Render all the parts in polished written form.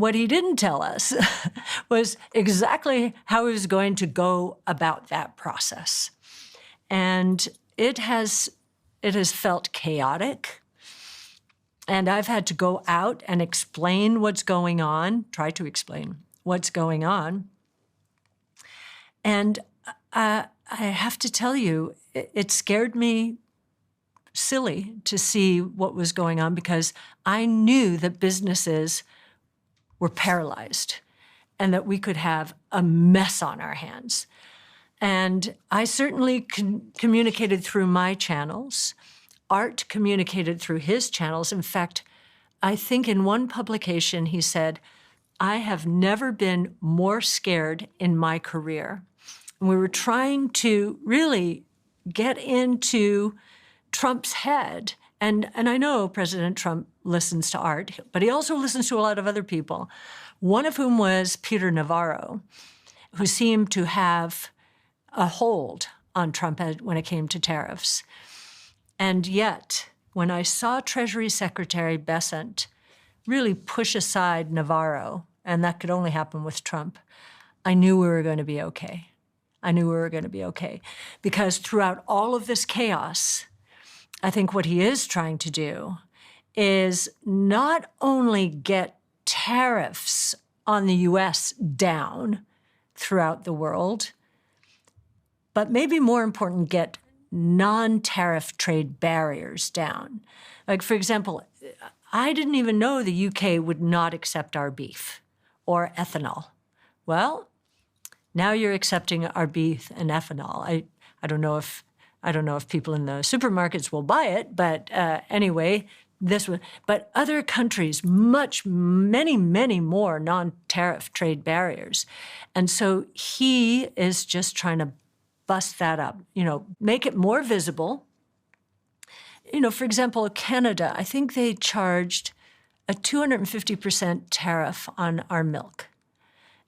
What he didn't tell us was exactly how he was going to go about that process. And it has felt chaotic. And I've had to go out and explain what's going on, try to explain what's going on. And I have to tell you, it scared me silly to see what was going on because I knew that businesses were paralyzed and that we could have a mess on our hands. And I certainly communicated through my channels. Art communicated through his channels. In fact, I think in one publication he said, I have never been more scared in my career. And we were trying to really get into Trump's head. And I know President Trump listens to Art, but he also listens to a lot of other people, one of whom was Peter Navarro, who seemed to have a hold on Trump when it came to tariffs. And yet, when I saw Treasury Secretary Bessent really push aside Navarro, and that could only happen with Trump, I knew we were going to be okay. I knew we were going to be okay. Because throughout all of this chaos, I think what he is trying to do is not only get tariffs on the U.S. down throughout the world, but maybe more important, get non-tariff trade barriers down. Like, for example, I didn't even know the UK would not accept our beef or ethanol. Well, now you're accepting our beef and ethanol. I don't know if people in the supermarkets will buy it, but anyway, but other countries, many more non-tariff trade barriers. And so he is just trying to bust that up, make it more visible. For example, Canada, I think they charged a 250% tariff on our milk.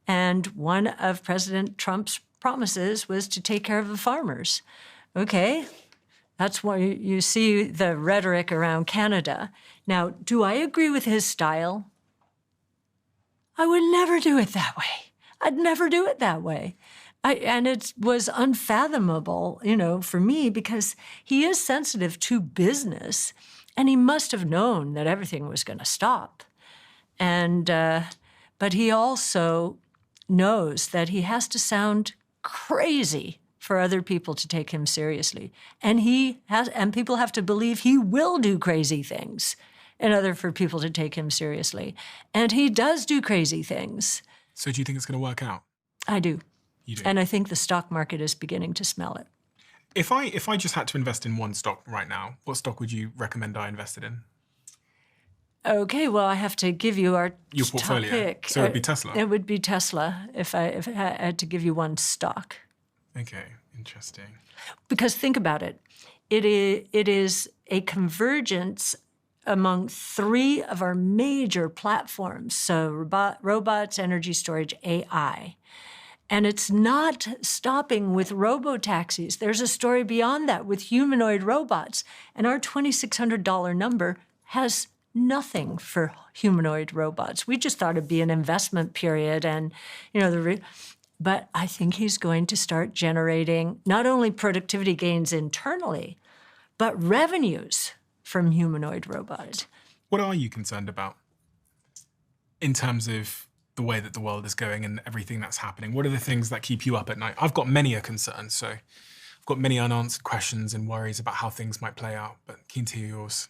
And one of President Trump's promises was to take care of the farmers. Okay, that's why you see the rhetoric around Canada. Now, do I agree with his style? I would never do it that way. I'd never do it that way. And it was unfathomable, for me, because he is sensitive to business, and he must have known that everything was going to stop. And but he also knows that he has to sound crazy for other people to take him seriously, and people have to believe he will do crazy things in order for people to take him seriously, and he does do crazy things. So, do you think it's going to work out? I do. You do. And I think the stock market is beginning to smell it. If I just had to invest in one stock right now, what stock would you recommend I invested in? Okay, well, I have to give you your portfolio. Top pick. So it would be Tesla. It would be Tesla if I had to give you one stock. Okay, interesting. Because think about it. It is a convergence among three of our major platforms. So robots, energy storage, AI. And it's not stopping with robo-taxis. There's a story beyond that with humanoid robots. And our $2,600 number has nothing for humanoid robots. We just thought it'd be an investment period. And, but I think he's going to start generating not only productivity gains internally, but revenues from humanoid robots. What are you concerned about in terms of the way that the world is going and everything that's happening? What are the things that keep you up at night? I've got many a concern, so I've got many unanswered questions and worries about how things might play out, but keen to hear yours.